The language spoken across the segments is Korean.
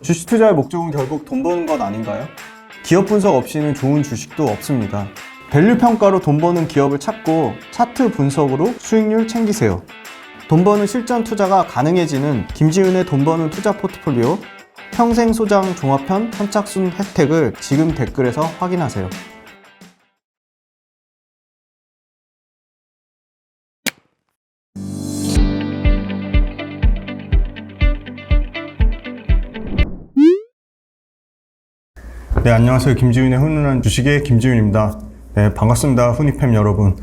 주식 투자의 목적은 결국 돈 버는 것 아닌가요? 기업 분석 없이는 좋은 주식도 없습니다. 밸류 평가로 돈 버는 기업을 찾고 차트 분석으로 수익률 챙기세요. 돈 버는 실전 투자가 가능해지는 김지윤의 돈 버는 투자 포트폴리오 평생 소장 종합편 선착순 혜택을 지금 댓글에서 확인하세요. 네, 안녕하세요. 김지윤의 훈훈한 주식의 김지윤입니다. 네, 반갑습니다. 훈이팸 여러분.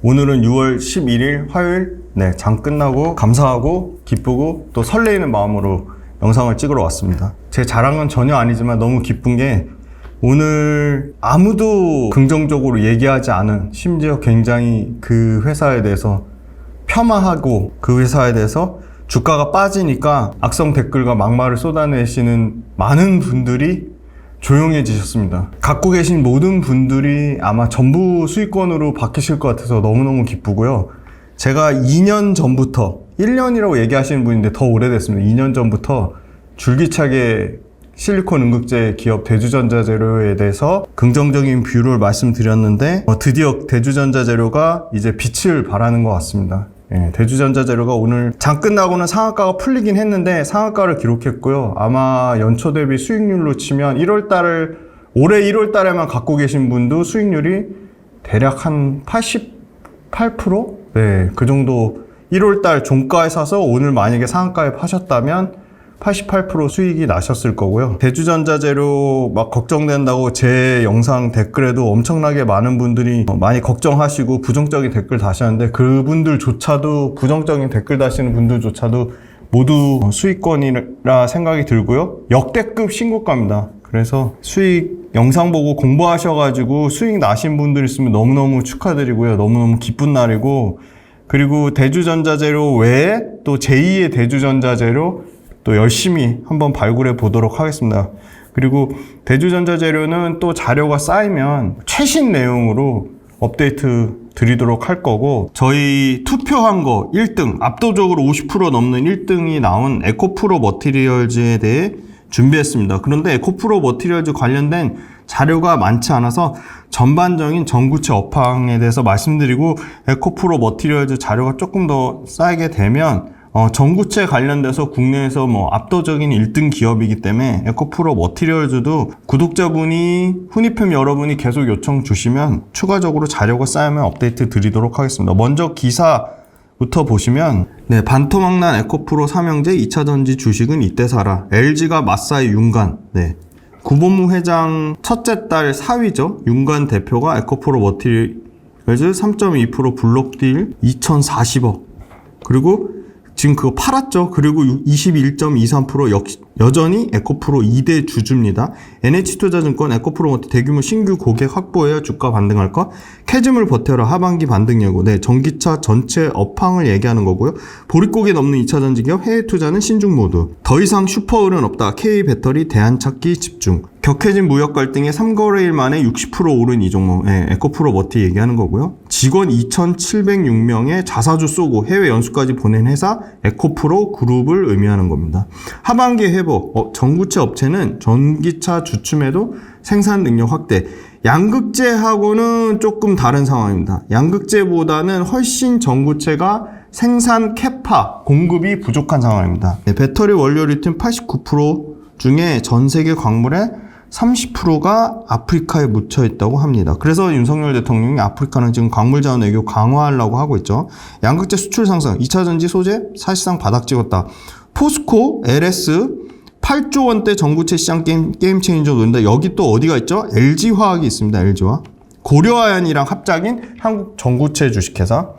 오늘은 6월 11일 화요일, 네, 장 끝나고 감사하고 기쁘고 또 설레이는 마음으로 영상을 찍으러 왔습니다. 제 자랑은 전혀 아니지만 너무 기쁜 게 오늘 아무도 긍정적으로 얘기하지 않은, 심지어 굉장히 그 회사에 대해서 폄하하고 그 회사에 대해서 주가가 빠지니까 악성 댓글과 막말을 쏟아내시는 많은 분들이 조용해지셨습니다. 갖고 계신 모든 분들이 아마 전부 수익권으로 바뀌실 것 같아서 너무너무 기쁘고요. 제가 2년 전부터, 1년이라고 얘기하시는 분인데 더 오래됐습니다. 2년 전부터 줄기차게 실리콘 응급제 기업 대주전자재료에 대해서 긍정적인 뷰를 말씀드렸는데 드디어 대주전자재료가 이제 빛을 발하는 것 같습니다. 예, 대주전자재료가 오늘 장 끝나고는 상한가가 풀리긴 했는데 상한가를 기록했고요. 아마 연초 대비 수익률로 치면 올해 1월 달에만 갖고 계신 분도 수익률이 대략 한 88%? 네, 그 정도 1월 달 종가에 사서 오늘 만약에 상한가에 파셨다면 88% 수익이 나셨을 거고요. 대주전자재료 막 걱정된다고 제 영상 댓글에도 엄청나게 많은 분들이 많이 걱정하시고 부정적인 댓글 다시하는데 그분들조차도, 부정적인 댓글 다시는 분들조차도 모두 수익권이라 생각이 들고요. 역대급 신고가입니다. 그래서 수익 영상 보고 공부하셔가지고 수익 나신 분들 있으면 너무너무 축하드리고요. 너무너무 기쁜 날이고, 그리고 대주전자재료 외에 또 제2의 대주전자재료 또 열심히 한번 발굴해 보도록 하겠습니다. 그리고 대주전자재료는 또 자료가 쌓이면 최신 내용으로 업데이트 드리도록 할 거고, 저희 투표한 거 1등, 압도적으로 50% 넘는 1등이 나온 에코프로 머티리얼즈에 대해 준비했습니다. 그런데 에코프로 머티리얼즈 관련된 자료가 많지 않아서 전반적인 전구체 업황에 대해서 말씀드리고, 에코프로 머티리얼즈 자료가 조금 더 쌓이게 되면 전구체 관련돼서 국내에서 압도적인 1등 기업이기 때문에 에코프로 머티리얼즈도 구독자분이, 훈이팸 여러분이 계속 요청 주시면 추가적으로 자료가 쌓이면 업데이트 드리도록 하겠습니다. 먼저 기사부터 보시면, 네, 반토막난 에코프로 삼형제 2차전지 주식은 이때 사라. LG가 맞사이 윤관. 네. 구본무 회장 첫째 딸 사위죠. 윤관 대표가 에코프로 머티리얼즈 3.2% 블록딜 2,040억. 그리고 지금 그거 팔았죠. 그리고 21.23% 여전히 에코프로 2대 주주입니다. NH투자증권 에코프로 머티 대규모 신규 고객 확보해야 주가 반등할 것. 캐즘을 버텨라 하반기 반등 예고. 네, 전기차 전체 업황을 얘기하는 거고요. 보릿고개 넘는 2차전지 기업 해외 투자는 신중 모드. 더 이상 슈퍼을은 없다. K배터리 대안찾기 집중. 격해진 무역 갈등에 3거래일 만에 60% 오른 이 종목. 네, 에코프로 머티 얘기하는 거고요. 직원 2,706명의 자사주 쏘고 해외 연수까지 보낸 회사 에코프로 그룹을 의미하는 겁니다. 하반기 회복. 전구체 업체는 전기차 주춤에도 생산 능력 확대. 양극재하고는 조금 다른 상황입니다. 양극재보다는 훨씬 전구체가 생산 캐파, 공급이 부족한 상황입니다. 네, 배터리 원료 리튬 89% 중에 전 세계 광물의 30%가 아프리카에 묻혀 있다고 합니다. 그래서 윤석열 대통령이 아프리카는 지금 광물 자원 외교 강화하려고 하고 있죠. 양극재 수출 상승, 2차전지 소재 사실상 바닥 찍었다. 포스코, LS 8조 원대 전구체 시장 게임 체인저 노린다. 여기 또 어디가 있죠? LG화학이 있습니다. LG화학. 고려아연이랑 합작인 한국 전구체 주식회사.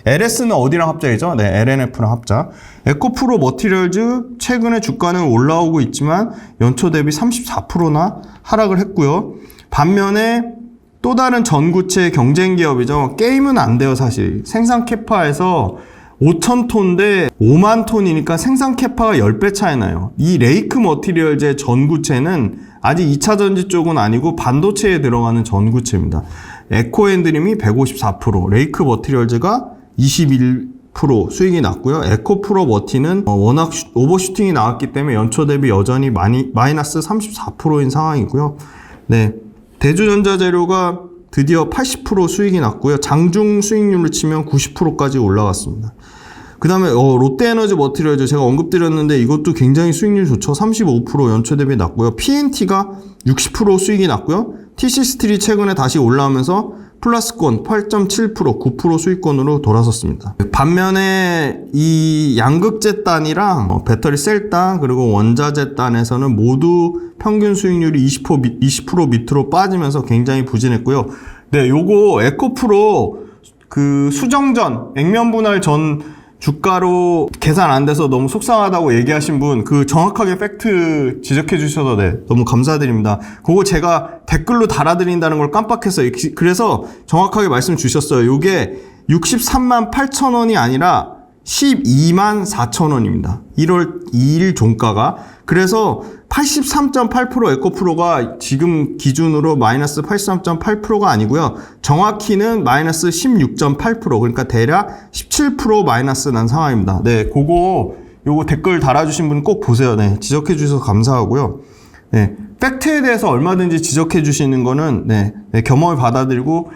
LS는 어디랑 합작이죠? 네, LNF랑 합작. 에코프로 머티리얼즈 최근에 주가는 올라오고 있지만 연초 대비 34%나 하락을 했고요. 반면에 또 다른 전구체 경쟁 기업이죠. 게임은 안 돼요, 사실. 생산 캐파에서 5,000톤인데 5만 톤이니까 생산 캐파가 10배 차이 나요. 이 레이크 머티리얼즈의 전구체는 아직 2차 전지 쪽은 아니고 반도체에 들어가는 전구체입니다. 에코앤드림이 154%, 레이크 머티리얼즈가 21% 수익이 났고요. 에코프로 머티는 워낙 오버슈팅이 나왔기 때문에 연초 대비 여전히 마이너스 34%인 상황이고요. 네, 대주전자재료가 드디어 80% 수익이 났고요. 장중 수익률을 치면 90%까지 올라갔습니다. 그 다음에 롯데에너지 머티리얼즈 제가 언급드렸는데 이것도 굉장히 수익률 좋죠. 35% 연초 대비 났고요. PNT가 60% 수익이 났고요. TC스틸이 최근에 다시 올라오면서 플러스권 8.7%, 9% 수익권으로 돌아섰습니다. 반면에 이 양극재 단이랑 배터리 셀 단 그리고 원자재 단에서는 모두 평균 수익률이 20% 밑으로 빠지면서 굉장히 부진했고요. 네, 요거 에코프로 그 수정전, 액면 분할 전 주가로 계산 안 돼서 너무 속상하다고 얘기하신 분, 그 정확하게 팩트 지적해 주셔서 네, 너무 감사드립니다. 그거 제가 댓글로 달아드린다는 걸 깜빡했어요. 그래서 정확하게 말씀 주셨어요. 요게 63만 8천 원이 아니라 12만 4천 원입니다. 1월 2일 종가가. 그래서 83.8% 에코프로가 지금 기준으로 마이너스 83.8%가 아니고요. 정확히는 마이너스 16.8%, 그러니까 대략 17% 마이너스 난 상황입니다. 네, 요거 댓글 달아주신 분 꼭 보세요. 네, 지적해 주셔서 감사하고요. 네, 팩트에 대해서 얼마든지 지적해 주시는 거는 네, 겸허히 받아들이고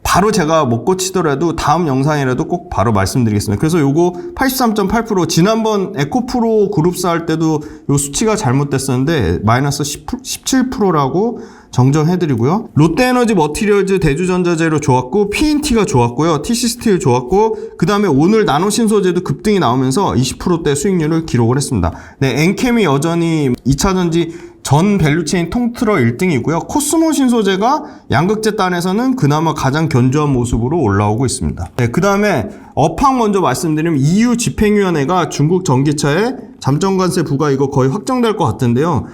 바로 제가 못 고치더라도 다음 영상이라도 꼭 바로 말씀드리겠습니다. 그래서 요거 83.8% 지난번 에코프로 그룹사 할 때도 요 수치가 잘못됐었는데 마이너스 17%라고 정정해드리고요. 롯데에너지 머티리얼즈 대주전자재료 좋았고 PNT가 좋았고요. TC스틸 좋았고 그 다음에 오늘 나노신소재도 급등이 나오면서 20%대 수익률을 기록을 했습니다. 네, 엔캠이 여전히 2차전지 전 밸류체인 통틀어 1등이고요. 코스모 신소재가 양극재 단에서는 그나마 가장 견조한 모습으로 올라오고 있습니다. 네, 그 다음에 업황 먼저 말씀드리면 EU 집행위원회가 중국 전기차에 잠정관세 부과 이거 거의 확정될 것 같은데요.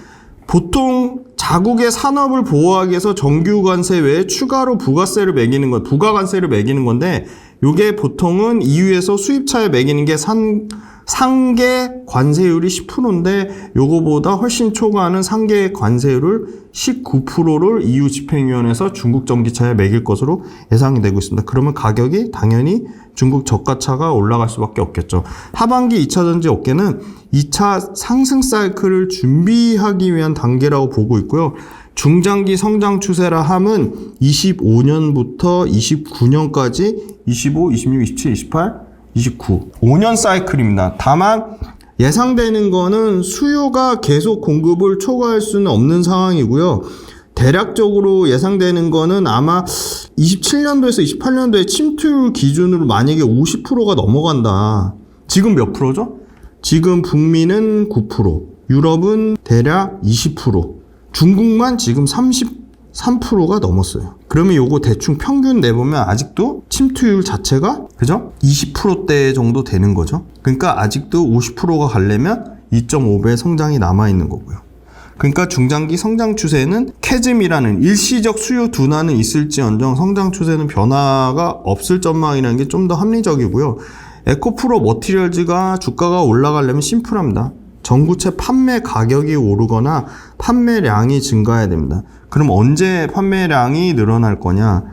보통 자국의 산업을 보호하기 위해서 정규관세 외에 추가로 부가세를 매기는 건, 부가관세를 매기는 건데 이게 보통은 EU에서 수입차에 매기는 게 상계 관세율이 10%인데 요거보다 훨씬 초과하는 상계 관세율을 19%를 EU 집행위원회에서 중국 전기차에 매길 것으로 예상이 되고 있습니다. 그러면 가격이 당연히 중국 저가차가 올라갈 수밖에 없겠죠. 하반기 2차 전지 업계는 2차 상승 사이클을 준비하기 위한 단계라고 보고 있고요. 중장기 성장 추세라 함은 25년부터 29년까지 25, 26, 27, 28 29. 5년 사이클입니다. 다만 예상되는 거는 수요가 계속 공급을 초과할 수는 없는 상황이고요. 대략적으로 예상되는 거는 아마 27년도에서 28년도에 침투율 기준으로 만약에 50%가 넘어간다. 지금 몇 프로죠? 지금 북미는 9%, 유럽은 대략 20%, 중국만 지금 33%가 넘었어요. 그러면 요거 대충 평균 내보면 아직도 침투율 자체가 그죠? 20%대 정도 되는 거죠. 그러니까 아직도 50%가 가려면 2.5배 성장이 남아있는 거고요. 그러니까 중장기 성장 추세는 캐즘이라는 일시적 수요 둔화는 있을지언정 성장 추세는 변화가 없을 전망이라는 게 좀 더 합리적이고요. 에코프로 머티리얼즈가 주가가 올라가려면 심플합니다. 전구체 판매 가격이 오르거나 판매량이 증가해야 됩니다. 그럼 언제 판매량이 늘어날 거냐?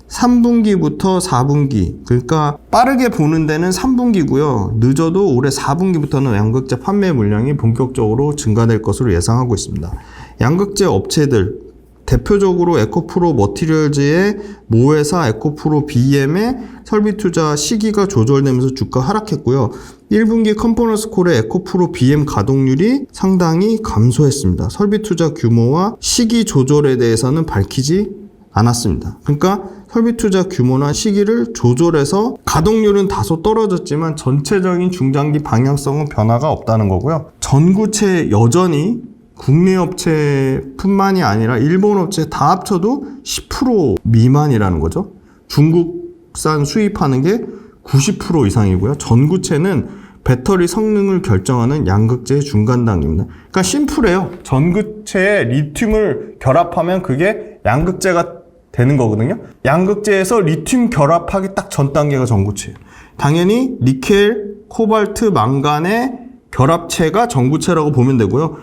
3분기부터 4분기, 그러니까 빠르게 보는 데는 3분기고요. 늦어도 올해 4분기부터는 양극재 판매 물량이 본격적으로 증가될 것으로 예상하고 있습니다. 양극재 업체들, 대표적으로 에코프로 머티리얼즈의 모회사 에코프로 BM의 설비 투자 시기가 조절되면서 주가 하락했고요. 1분기 컴포넌스콜의 에코프로 BM 가동률이 상당히 감소했습니다. 설비 투자 규모와 시기 조절에 대해서는 밝히지 않았습니다. 그러니까 설비 투자 규모나 시기를 조절해서 가동률은 다소 떨어졌지만 전체적인 중장기 방향성은 변화가 없다는 거고요. 전구체 여전히 국내 업체뿐만이 아니라 일본 업체 다 합쳐도 10% 미만이라는 거죠. 중국산 수입하는 게 90% 이상이고요. 전구체는 배터리 성능을 결정하는 양극재의 중간 단계입니다. 그러니까 심플해요. 전구체에 리튬을 결합하면 그게 양극재가 되는 거거든요. 양극재에서 리튬 결합하기 딱 전 단계가 전구체예요. 당연히 니켈, 코발트, 망간의 결합체가 전구체라고 보면 되고요.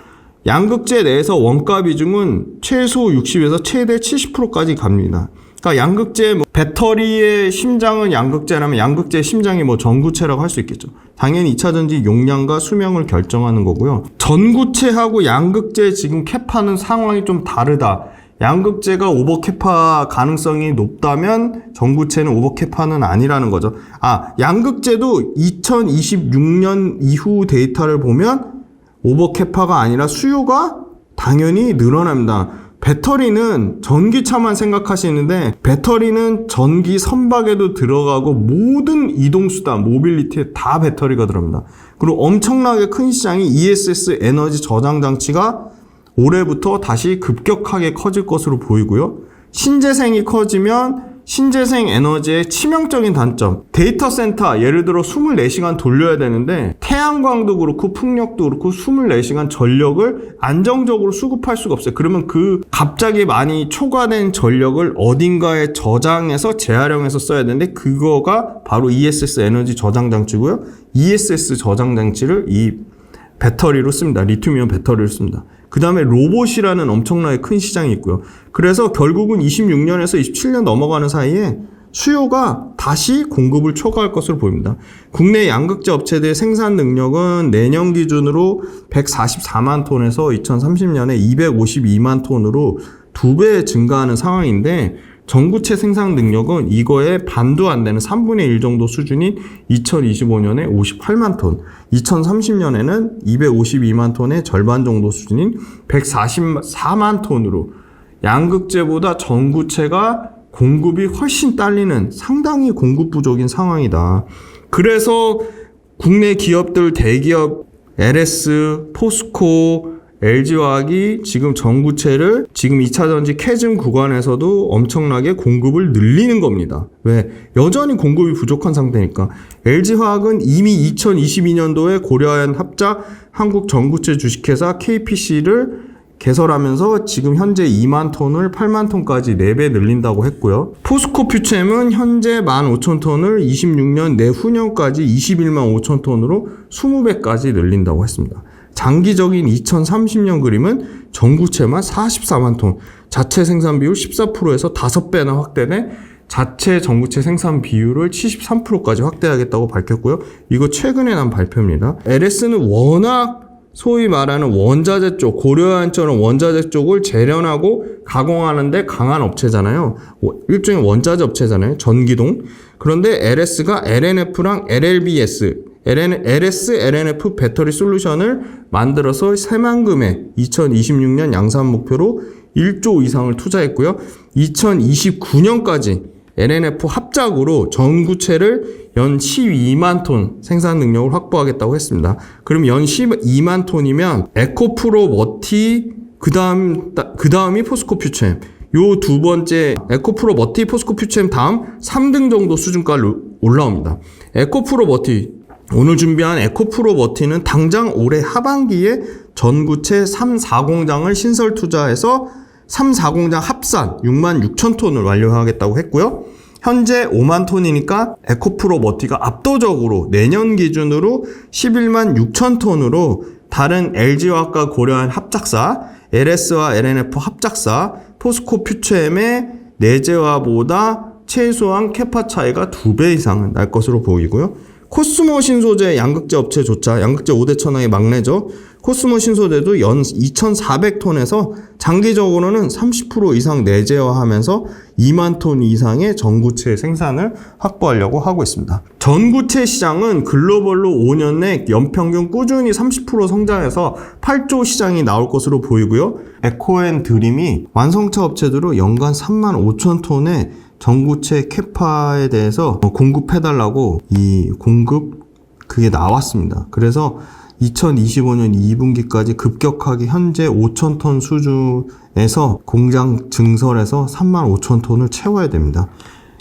양극재 내에서 원가 비중은 최소 60에서 최대 70%까지 갑니다. 그러니까 양극재, 배터리의 심장은 양극재라면 양극재의 심장이 전구체라고 할 수 있겠죠. 당연히 2차 전지 용량과 수명을 결정하는 거고요. 전구체하고 양극재 지금 캐파는 상황이 좀 다르다. 양극재가 오버캐파 가능성이 높다면 전구체는 오버캐파는 아니라는 거죠. 양극재도 2026년 이후 데이터를 보면 오버캐파가 아니라 수요가 당연히 늘어납니다. 배터리는 전기차만 생각하시는데 배터리는 전기 선박에도 들어가고 모든 이동수단, 모빌리티에 다 배터리가 들어갑니다. 그리고 엄청나게 큰 시장이 ESS 에너지 저장 장치가 올해부터 다시 급격하게 커질 것으로 보이고요. 신재생이 커지면 신재생 에너지의 치명적인 단점, 데이터 센터 예를 들어 24시간 돌려야 되는데 태양광도 그렇고 풍력도 그렇고 24시간 전력을 안정적으로 수급할 수가 없어요. 그러면 그 갑자기 많이 초과된 전력을 어딘가에 저장해서 재활용해서 써야 되는데 그거가 바로 ESS 에너지 저장 장치고요. ESS 저장 장치를 이 배터리로 씁니다. 리튬이온 배터리를 씁니다. 그 다음에 로봇이라는 엄청나게 큰 시장이 있고요. 그래서 결국은 26년에서 27년 넘어가는 사이에 수요가 다시 공급을 초과할 것으로 보입니다. 국내 양극재 업체들의 생산 능력은 내년 기준으로 144만 톤에서 2030년에 252만 톤으로 2배 증가하는 상황인데 전구체 생산 능력은 이거에 반도 안 되는 3분의 1 정도 수준인 2025년에 58만 톤, 2030년에는 252만 톤의 절반 정도 수준인 144만 톤으로 양극재보다 전구체가 공급이 훨씬 딸리는 상당히 공급 부족인 상황이다. 그래서 국내 기업들, 대기업, LS, 포스코, LG화학이 지금 전구체를 지금 2차전지 캐즘 구간에서도 엄청나게 공급을 늘리는 겁니다. 왜? 여전히 공급이 부족한 상태니까. LG화학은 이미 2022년도에 고려한 합작 한국전구체 주식회사 KPC를 개설하면서 지금 현재 2만 톤을 8만 톤까지 4배 늘린다고 했고요. 포스코 퓨챔은 현재 15,000톤을 26년 내후년까지 21만 5천 톤으로 20배까지 늘린다고 했습니다. 장기적인 2030년 그림은 전구체만 44만 톤, 자체 생산 비율 14%에서 5배나 확대돼 자체 전구체 생산 비율을 73%까지 확대하겠다고 밝혔고요. 이거 최근에 난 발표입니다. LS는 워낙 소위 말하는 원자재 쪽, 고려아연처럼 원자재 쪽을 재련하고 가공하는데 강한 업체잖아요. 일종의 원자재 업체잖아요. 전기동. 그런데 LS가 LNF랑 LLBS, LS, LNF 배터리 솔루션을 만들어서 새만금에 2026년 양산 목표로 1조 이상을 투자했고요. 2029년까지 LNF 합작으로 전구체를 연 12만 톤 생산 능력을 확보하겠다고 했습니다. 그럼 연 12만 톤이면 에코프로 머티, 그 다음이 포스코 퓨챔. 요 두 번째 에코프로 머티, 포스코 퓨챔 다음 3등 정도 수준까지 올라옵니다. 에코프로 머티, 오늘 준비한 에코프로 머티는 당장 올해 하반기에 전구체 3, 4공장을 신설 투자해서 3, 4공장 합산 6만 6천 톤을 완료하겠다고 했고요. 현재 5만 톤이니까 에코프로 머티가 압도적으로 내년 기준으로 11만 6천 톤으로 다른 LG화학과 고려한 합작사, LS와 LNF 합작사, 포스코 퓨챔의 내재화보다 최소한 캐파 차이가 2배 이상은 날 것으로 보이고요. 코스모 신소재 양극재 업체조차 양극재 5대 천왕의 막내죠. 코스모 신소재도 연 2,400톤에서 장기적으로는 30% 이상 내재화하면서 2만 톤 이상의 전구체 생산을 확보하려고 하고 있습니다. 전구체 시장은 글로벌로 5년 내 연평균 꾸준히 30% 성장해서 8조 시장이 나올 것으로 보이고요. 에코앤드림이 완성차 업체들로 연간 3만 5천 톤의 전구체 캐파에 대해서 공급해달라고 이 공급 그게 나왔습니다. 그래서 2025년 2분기까지 급격하게 현재 5천 톤 수준에서 공장 증설해서 3만 5천 톤을 채워야 됩니다.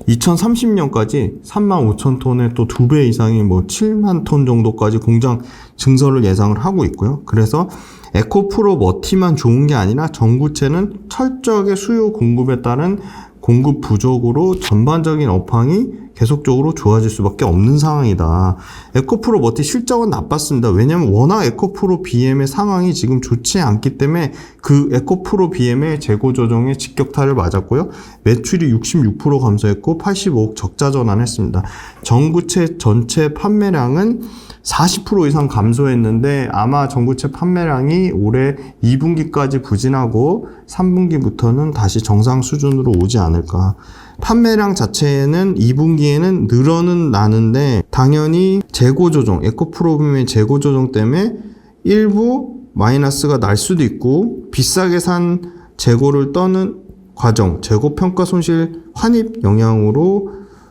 2030년까지 3만 5천 톤의 또 2배 이상이 7만 톤 정도까지 공장 증설을 예상을 하고 있고요. 그래서 에코프로 머티만 좋은 게 아니라 전구체는 철저하게 수요 공급에 따른 공급 부족으로 전반적인 업황이 계속적으로 좋아질 수밖에 없는 상황이다. 에코프로 머티 실적은 나빴습니다. 왜냐하면 워낙 에코프로 BM의 상황이 지금 좋지 않기 때문에 그 에코프로 BM의 재고 조정에 직격탄을 맞았고요. 매출이 66% 감소했고 85억 적자 전환했습니다. 전구체 전체 판매량은 40% 이상 감소했는데 아마 전구체 판매량이 올해 2분기까지 부진하고 3분기부터는 다시 정상 수준으로 오지 않을까. 판매량 자체는 2분기에는 늘어는 나는데 당연히 재고 조정, 에코프로빔의 재고 조정 때문에 일부 마이너스가 날 수도 있고 비싸게 산 재고를 떠는 과정, 재고 평가 손실 환입 영향으로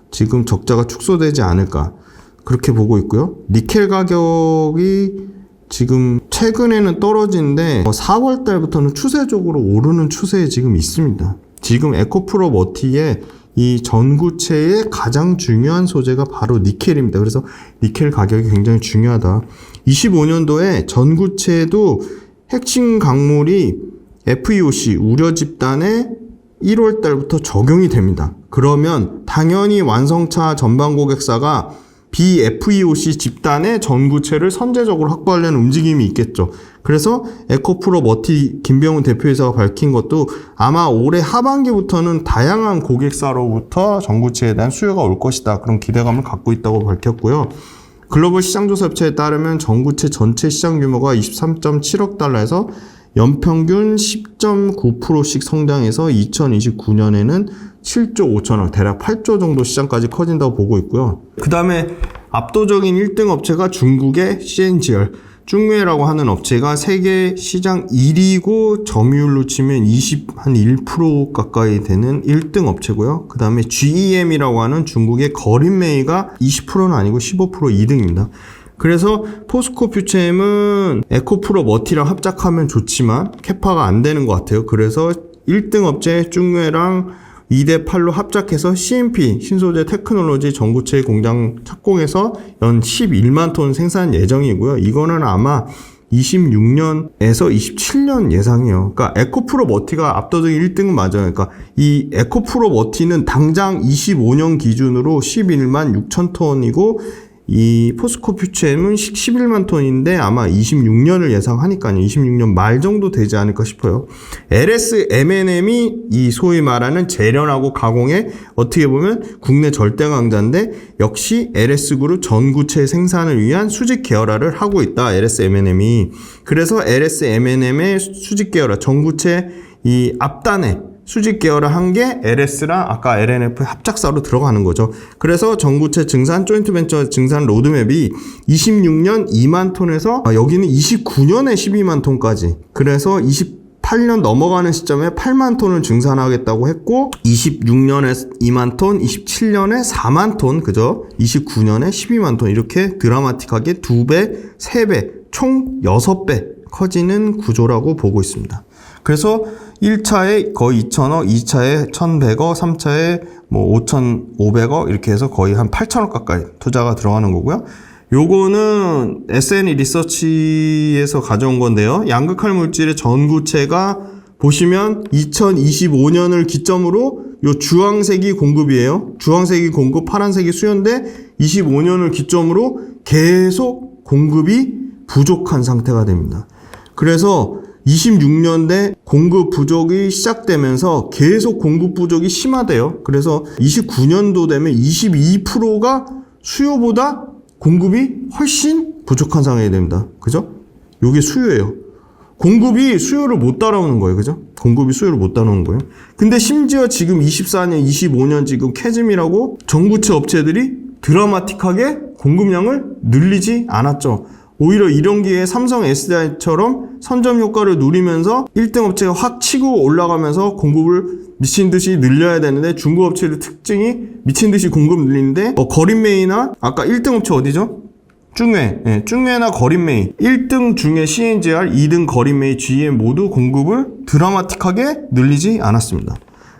지금 적자가 축소되지 않을까. 그렇게 보고 있고요. 니켈 가격이 지금 최근에는 떨어지는데 4월 달부터는 추세적으로 오르는 추세에 지금 있습니다. 지금 에코프로 머티의 이 전구체의 가장 중요한 소재가 바로 니켈입니다. 그래서 니켈 가격이 굉장히 중요하다. 25년도에 전구체에도 핵심 강물이 FEOC 우려 집단에 1월 달부터 적용이 됩니다. 그러면 당연히 완성차 전방 고객사가 BFEOC 집단의 전구체를 선제적으로 확보하려는 움직임이 있겠죠. 그래서 에코프로 머티 김병훈 대표이사가 밝힌 것도 아마 올해 하반기부터는 다양한 고객사로부터 전구체에 대한 수요가 올 것이다. 그런 기대감을 갖고 있다고 밝혔고요. 글로벌 시장조사업체에 따르면 전구체 전체 시장 규모가 23.7억 달러에서 연평균 10.9%씩 성장해서 2029년에는 7조 5천억, 대략 8조 정도 시장까지 커진다고 보고 있고요. 그 다음에 압도적인 1등 업체가 중국의 CNGR, 중웨이라고 하는 업체가 세계 시장 1위고 점유율로 치면 1% 가까이 되는 1등 업체고요. 그 다음에 GEM이라고 하는 중국의 거린메이가 20%는 아니고 15% 2등입니다. 그래서 포스코 퓨처엠은 에코프로 머티랑 합작하면 좋지만 캐파가 안 되는 것 같아요. 그래서 1등 업체 중웨이랑 2대8로 합작해서 CMP 신소재 테크놀로지 전구체 공장 착공해서 연 11만 톤 생산 예정이고요. 이거는 아마 26년에서 27년 예상이에요. 그러니까 에코프로 머티가 압도적인 1등은 맞아요. 그러니까 이 에코프로 머티는 당장 25년 기준으로 11만 6천 톤이고 이 포스코 퓨처엠은 11만 톤인데 아마 26년을 예상하니까요. 26년 말 정도 되지 않을까 싶어요. LS M&M이 이 소위 말하는 재련하고 가공에 어떻게 보면 국내 절대 강자인데 역시 LS그룹 전구체 생산을 위한 수직 계열화를 하고 있다. LS M&M이. 그래서 LS M&M의 수직 계열화 전구체 이 앞단에 수직 계열화 한 게 LS랑 아까 LNF 합작사로 들어가는 거죠. 그래서 전구체 증산, 조인트벤처 증산 로드맵이 26년 2만 톤에서 여기는 29년에 12만 톤까지. 그래서 28년 넘어가는 시점에 8만 톤을 증산하겠다고 했고 26년에 2만 톤, 27년에 4만 톤, 그죠? 29년에 12만 톤 이렇게 드라마틱하게 2배, 3배, 총 6배 커지는 구조라고 보고 있습니다. 그래서 1차에 거의 2,000억, 2차에 1,100억, 3차에 뭐 5,500억 이렇게 해서 거의 한 8,000억 가까이 투자가 들어가는 거고요. 요거는 S&E 리서치에서 가져온 건데요. 양극할 물질의 전구체가 보시면 2025년을 기점으로 요 주황색이 공급이에요. 주황색이 공급, 파란색이 수요인데 25년을 기점으로 계속 공급이 부족한 상태가 됩니다. 그래서 26년대 공급 부족이 시작되면서 계속 공급 부족이 심화돼요. 그래서 29년도 되면 22%가 수요보다 공급이 훨씬 부족한 상황이 됩니다. 그죠? 요게 수요예요. 공급이 수요를 못 따라오는 거예요. 그죠? 공급이 수요를 못 따라오는 거예요. 근데 심지어 지금 24년, 25년 지금 캐즘이라고 전구체 업체들이 드라마틱하게 공급량을 늘리지 않았죠. 오히려 이런 기회에 삼성 SDI처럼 선점 효과를 누리면서 1등 업체가 확 치고 올라가면서 공급을 미친 듯이 늘려야 되는데 중국 업체의 특징이 미친 듯이 공급 늘리는데 거린메이나 아까 1등 업체 어디죠? 중웨이. 중웨이나 거린메이 1등 중에 CNGR, 2등 거린메이, GM 모두 공급을 드라마틱하게 늘리지 않았습니다.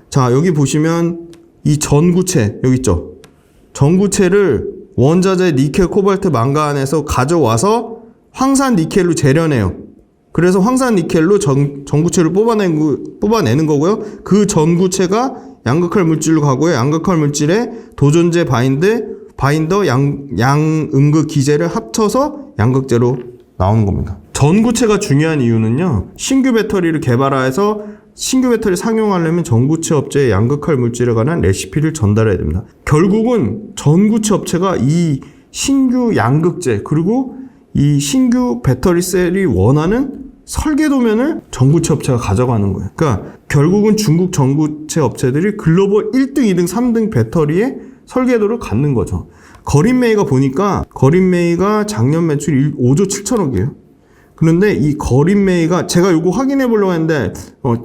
자, 여기 보시면 이 전구체 여기 있죠? 전구체를 원자재 니켈, 코발트, 망간에서 가져와서 황산 니켈로 재련해요. 그래서 황산 니켈로 전구체를 뽑아내는 거고요. 그 전구체가 양극할 물질로 가고요. 양극할 물질에 도전제 바인더 양음극 기제를 합쳐서 양극재로 나오는 겁니다. 전구체가 중요한 이유는요. 신규 배터리를 개발해서 신규 배터리 상용하려면 전구체 업체에 양극할 물질에 관한 레시피를 전달해야 됩니다. 결국은 전구체 업체가 이 신규 양극재 그리고 이 신규 배터리 셀이 원하는 설계도면을 전구체 업체가 가져가는 거예요. 그러니까 결국은 중국 전구체 업체들이 글로벌 1등, 2등, 3등 배터리의 설계도를 갖는 거죠. 거린메이가 보니까 거린메이가 작년 매출이 5조 7천억이에요. 그런데 이 거린메이가 제가 이거 확인해 보려고 했는데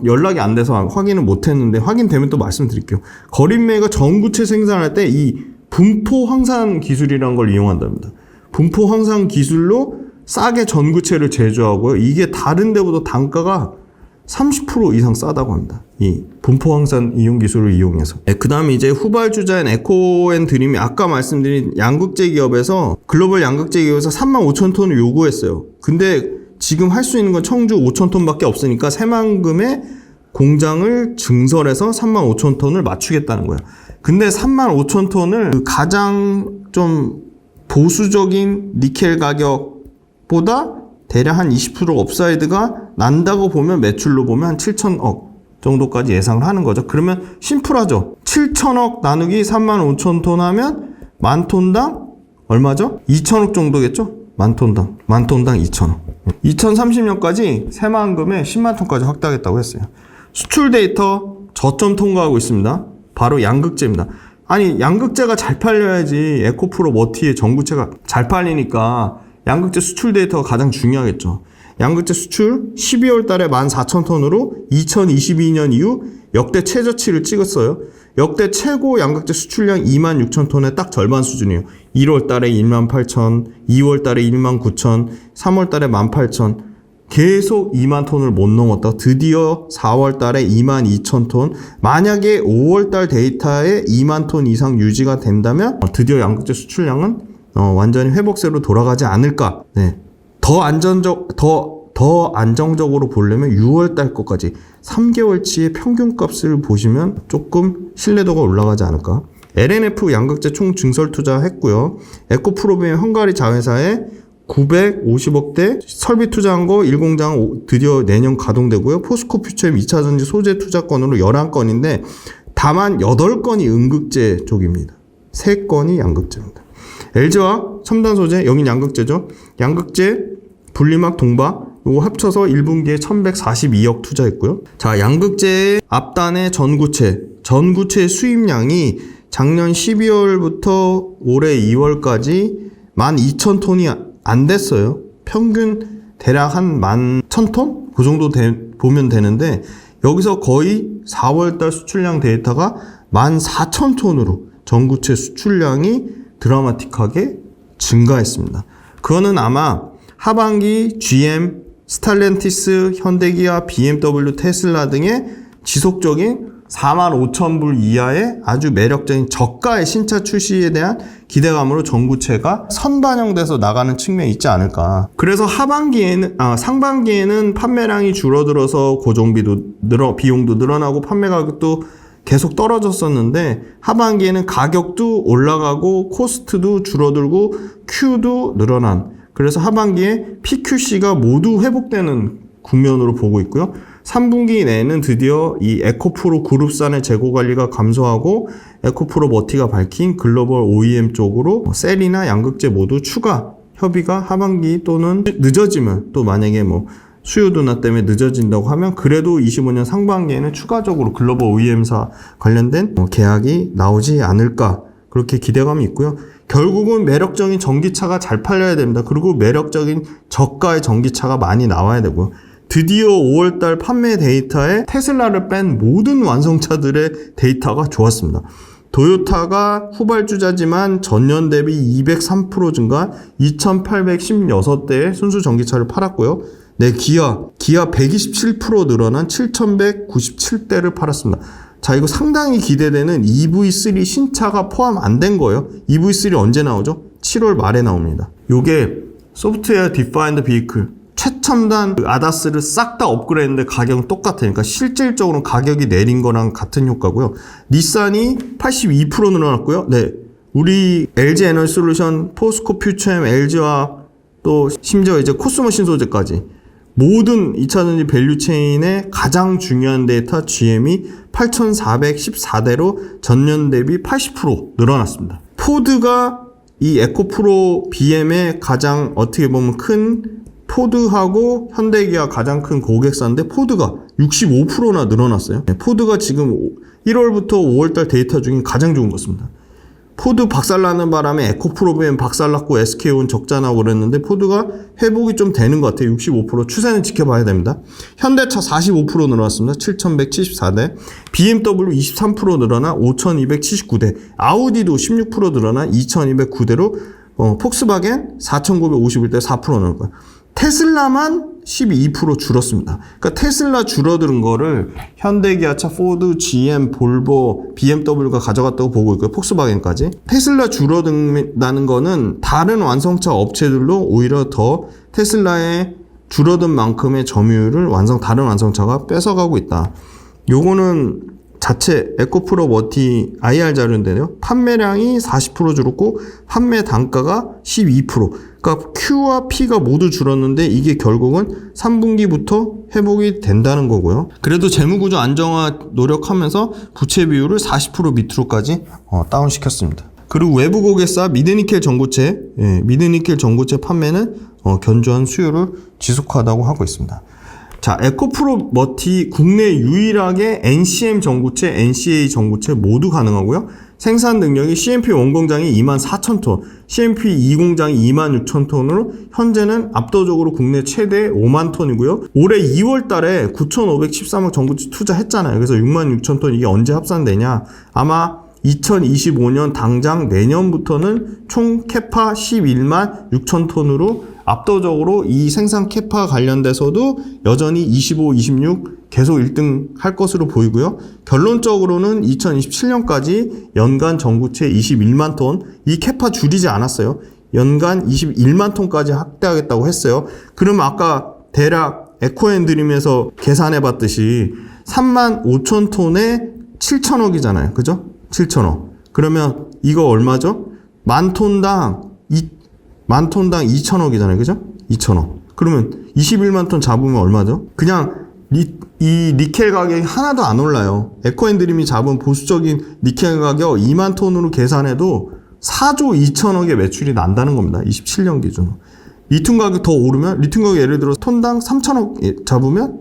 연락이 안 돼서 확인을 못 했는데 확인되면 또 말씀드릴게요. 거린메이가 전구체 생산할 때 이 분포 황산 기술이라는 걸 이용한답니다. 분포 황산 기술로 싸게 전구체를 제조하고요. 이게 다른 데보다 단가가 30% 이상 싸다고 합니다. 이 분포 황산 이용 기술을 이용해서. 그 다음에 이제 후발주자인 에코앤드림이 아까 말씀드린 양극재 기업에서 글로벌 양극재 기업에서 35,000톤을 요구했어요. 근데 지금 할 수 있는 건 청주 5,000톤밖에 없으니까 새만금에 공장을 증설해서 35,000톤을 맞추겠다는 거예요. 근데 35,000톤을 그 가장 좀 보수적인 니켈 가격보다 대략 한 20% 업사이드가 난다고 보면 매출로 보면 한 7천억 정도까지 예상을 하는 거죠. 그러면 심플하죠. 7천억 나누기 35,000톤 하면 만 톤당 얼마죠? 2천억 정도겠죠? 만 톤당 2천억. 2030년까지 새만금에 10만 톤까지 확대하겠다고 했어요. 수출 데이터 저점 통과하고 있습니다. 바로 양극재입니다. 아니 양극재가 잘 팔려야지 에코프로 머티의 전구체가 잘 팔리니까 양극재 수출 데이터가 가장 중요하겠죠. 양극재 수출 12월 달에 14,000톤으로 2022년 이후 역대 최저치를 찍었어요. 역대 최고 양극재 수출량 26,000톤의 딱 절반 수준이에요. 1월 달에 18,000, 2월 달에 19,000, 3월 달에 18,000. 계속 2만 톤을 못 넘었다. 드디어 4월 달에 22,000톤. 만약에 5월 달 데이터에 2만 톤 이상 유지가 된다면 드디어 양극재 수출량은 완전히 회복세로 돌아가지 않을까. 네. 더 안정적으로 보려면 6월 달 것까지 3개월치의 평균값을 보시면 조금 신뢰도가 올라가지 않을까. LNF 양극재 총 증설 투자했고요. 에코프로비엠 헝가리 자회사에 950억대 설비 투자한 거 1공장 드디어 내년 가동되고요. 포스코 퓨처엠 2차전지 소재 투자건으로 11건인데 다만 8건이 음극재 쪽입니다. 3건이 양극재입니다. LG화학 첨단 소재 여긴 양극재죠. 양극재 분리막 동바 요거 합쳐서 1분기에 1142억 투자했고요. 자, 양극재의 앞단의 전구체 수입량이 작년 12월부터 올해 2월까지 12,000톤이 안 됐어요. 평균 대략 한 11,000톤? 그 정도 보면 되는데 여기서 거의 4월달 수출량 데이터가 14,000톤으로 전구체 수출량이 드라마틱하게 증가했습니다. 그거는 아마 하반기 GM, 스탈렌티스, 현대기아, BMW, 테슬라 등의 지속적인 45,000불 이하의 아주 매력적인 저가의 신차 출시에 대한 기대감으로 전구체가 선반영돼서 나가는 측면이 있지 않을까. 그래서 상반기에는 판매량이 줄어들어서 고정비도 비용도 늘어나고 판매 가격도 계속 떨어졌었는데 하반기에는 가격도 올라가고 코스트도 줄어들고 Q도 늘어난, 그래서 하반기에 PQC가 모두 회복되는 국면으로 보고 있고요. 3분기 내에는 드디어 이 에코프로 그룹산의 재고 관리가 감소하고 에코프로 머티가 밝힌 글로벌 OEM 쪽으로 셀이나 양극재 모두 추가 협의가 하반기 또는 늦어지면, 또 만약에 수요 둔화 때문에 늦어진다고 하면 그래도 25년 상반기에는 추가적으로 글로벌 OEM사 관련된 계약이 나오지 않을까, 그렇게 기대감이 있고요. 결국은 매력적인 전기차가 잘 팔려야 됩니다. 그리고 매력적인 저가의 전기차가 많이 나와야 되고요. 드디어 5월달 판매 데이터에 테슬라를 뺀 모든 완성차들의 데이터가 좋았습니다. 도요타가 후발주자지만 전년 대비 203% 증가 2,816대의 순수 전기차를 팔았고요. 네, 기아 127% 늘어난 7,197대를 팔았습니다. 자, 이거 상당히 기대되는 EV3 신차가 포함 안 된 거예요. EV3 언제 나오죠? 7월 말에 나옵니다. 요게 소프트웨어 디파인드 비이클, 최첨단 아다스를 싹 다 업그레이드했는데 가격은 똑같아요. 그러니까 실질적으로 가격이 내린 거랑 같은 효과고요. 닛산이 82% 늘어났고요. 네, 우리 LG 에너지솔루션, 포스코 퓨처엠, LG와 또 심지어 이제 코스모 신소재까지 모든 2차전지 밸류체인의 가장 중요한 데이터 GM이 8,414대로 전년 대비 80% 늘어났습니다. 포드가 이 에코프로 BM의 가장 어떻게 보면 큰 포드하고 현대기아 가장 큰 고객사인데 포드가 65%나 늘어났어요. 포드가 지금 1월부터 5월달 데이터 중에 가장 좋은 것입니다. 포드 박살나는 바람에 에코프로비엠 박살났고 SK온 적자 나고 그랬는데 포드가 회복이 좀 되는 것 같아요. 65% 추세는 지켜봐야 됩니다. 현대차 45% 늘어났습니다. 7,174대. BMW 23% 늘어나 5,279대. 아우디도 16% 늘어나 2,209대로 폭스바겐 4,951대 4% 늘은 거예요. 테슬라만 12% 줄었습니다. 그러니까 테슬라 줄어드는 거를 현대기아차, 포드, GM, 볼보, BMW가 가져갔다고 보고 있고요. 폭스바겐까지. 테슬라 줄어든다는 거는 다른 완성차 업체들도 오히려 더 테슬라의 줄어든 만큼의 점유율을 다른 완성차가 뺏어가고 있다. 요거는 자체 에코프로 머티 IR 자료인데요. 판매량이 40% 줄었고 판매 단가가 12%. 그러니까 Q와 P가 모두 줄었는데 이게 결국은 3분기부터 회복이 된다는 거고요. 그래도 재무구조 안정화 노력하면서 부채 비율을 40% 밑으로까지 다운시켰습니다. 그리고 외부 고객사 미드니켈 전고체, 미드니켈 전고체 판매는 견조한 수요를 지속하다고 하고 있습니다. 자, 에코프로 머티 국내 유일하게 NCM 전고체, NCA 전고체 모두 가능하고요. 생산 능력이 CMP 원공장이 24,000톤, CMP 2공장이 26,000톤으로 현재는 압도적으로 국내 최대 5만 톤이고요. 올해 2월 달에 9,513억 전고체 투자했잖아요. 그래서 66,000톤 이게 언제 합산되냐? 아마 2025년 당장 내년부터는 총 캐파 11만 6천 톤으로 압도적으로 이 생산 캐파 관련돼서도 여전히 25, 26 계속 1등 할 것으로 보이고요. 결론적으로는 2027년까지 연간 전고체 21만 톤, 이 캐파 줄이지 않았어요. 연간 21만 톤까지 확대하겠다고 했어요. 그럼 아까 대략 에코앤드림에서 계산해 봤듯이 3만 5천 톤에 7천억이잖아요. 그죠? 7천억. 그러면 이거 얼마죠? 만 톤당 2천억이잖아요. 그죠? 2천억. 그러면 21만 톤 잡으면 얼마죠? 그냥 이 니켈 가격이 하나도 안 올라요. 에코앤드림이 잡은 보수적인 니켈 가격 2만 톤으로 계산해도 4조 2천억의 매출이 난다는 겁니다. 27년 기준으로. 리튬 가격 더 오르면 리튬 가격 예를 들어 톤당 3천억 잡으면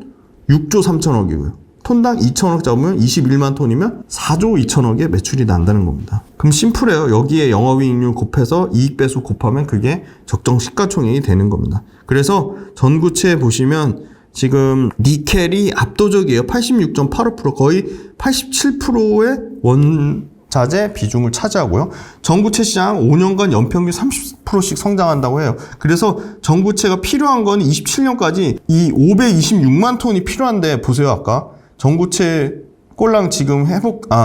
6조 3천억이고요. 톤당 2천억 잡으면 21만 톤이면 4조 2천억의 매출이 난다는 겁니다. 그럼 심플해요. 여기에 영업이익률 곱해서 이익배수 곱하면 그게 적정 시가총액이 되는 겁니다. 그래서 전구체 보시면 지금 니켈이 압도적이에요. 86.85% 거의 87%의 원자재 비중을 차지하고요. 전구체 시장 5년간 연평균 30%씩 성장한다고 해요. 그래서 전구체가 필요한 건 27년까지 이 526만 톤이 필요한데 보세요. 아까 전구체 꼴랑 지금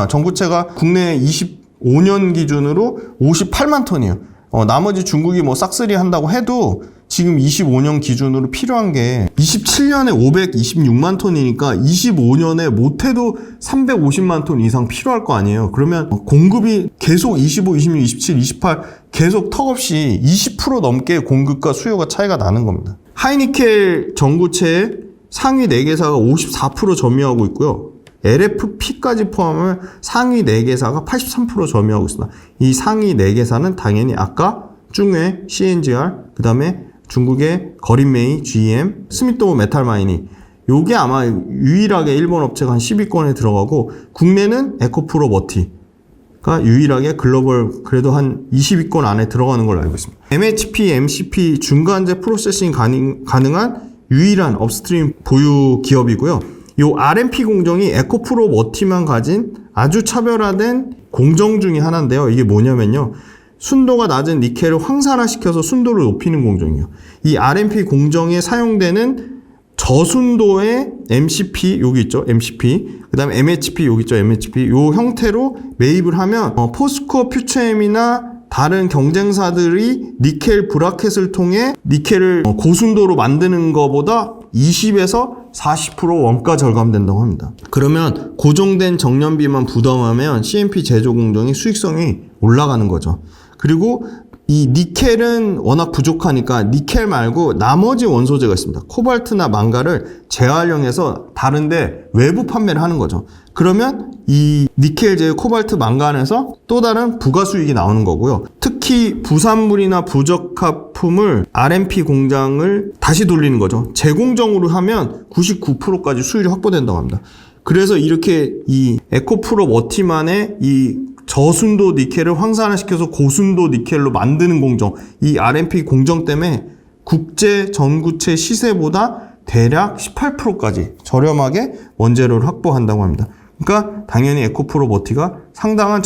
전구체가 국내 25년 기준으로 58만 톤이에요. 나머지 중국이 뭐 싹쓸이 한다고 해도 지금 25년 기준으로 필요한 게 27년에 526만 톤이니까 25년에 못해도 350만 톤 이상 필요할 거 아니에요. 그러면 공급이 계속 25, 26, 27, 28 계속 턱없이 20% 넘게 공급과 수요가 차이가 나는 겁니다. 하이니켈 전구체의 상위 4개사가 54% 점유하고 있고요. LFP까지 포함하면 상위 4개사가 83% 점유하고 있습니다. 이 상위 4개사는 당연히 아까 중외, CNGR, 그 다음에 중국의 거린메이, GM, 스미토모 메탈마이닝. 요게 아마 유일하게 일본 업체가 한 10위권에 들어가고 국내는 에코프로 머티가 유일하게 글로벌 그래도 한 20위권 안에 들어가는 걸로 알고 있습니다. MHP, MCP 중간재 프로세싱 가능한 유일한 업스트림 보유 기업이고요. 요 RMP 공정이 에코프로 머티만 가진 아주 차별화된 공정 중에 하나인데요. 이게 뭐냐면요. 순도가 낮은 니켈을 황산화시켜서 순도를 높이는 공정이에요. 이 RMP 공정에 사용되는 저순도의 MCP, 여기 있죠. MCP. 그 다음에 MHP, 여기 있죠. MHP. 요 형태로 매입을 하면 포스코 퓨처엠이나 다른 경쟁사들이 니켈 브라켓을 통해 니켈을 고순도로 만드는 것보다 20에서 40% 원가 절감된다고 합니다. 그러면 고정된 정년비만 부담하면 CMP 제조 공정의 수익성이 올라가는 거죠. 그리고 이 니켈은 워낙 부족하니까 니켈 말고 나머지 원소재가 있습니다. 코발트나 망가를 재활용해서 다른데 외부 판매를 하는 거죠. 그러면 이 니켈 제휴 코발트 망간에서 또 다른 부가 수익이 나오는 거고요. 특히 부산물이나 부적합품을 RMP 공장을 다시 돌리는 거죠. 재공정으로 하면 99%까지 수율이 확보된다고 합니다. 그래서 이렇게 이 에코프로 머티만의 이 저순도 니켈을 황산화시켜서 고순도 니켈로 만드는 공정, 이 RMP 공정 때문에 국제 전구체 시세보다 대략 18%까지 저렴하게 원재료를 확보한다고 합니다. 그러니까 당연히 에코프로 머티가 상당한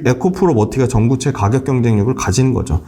에코프로 머티가 전구체 가격 경쟁력을 가지는 거죠.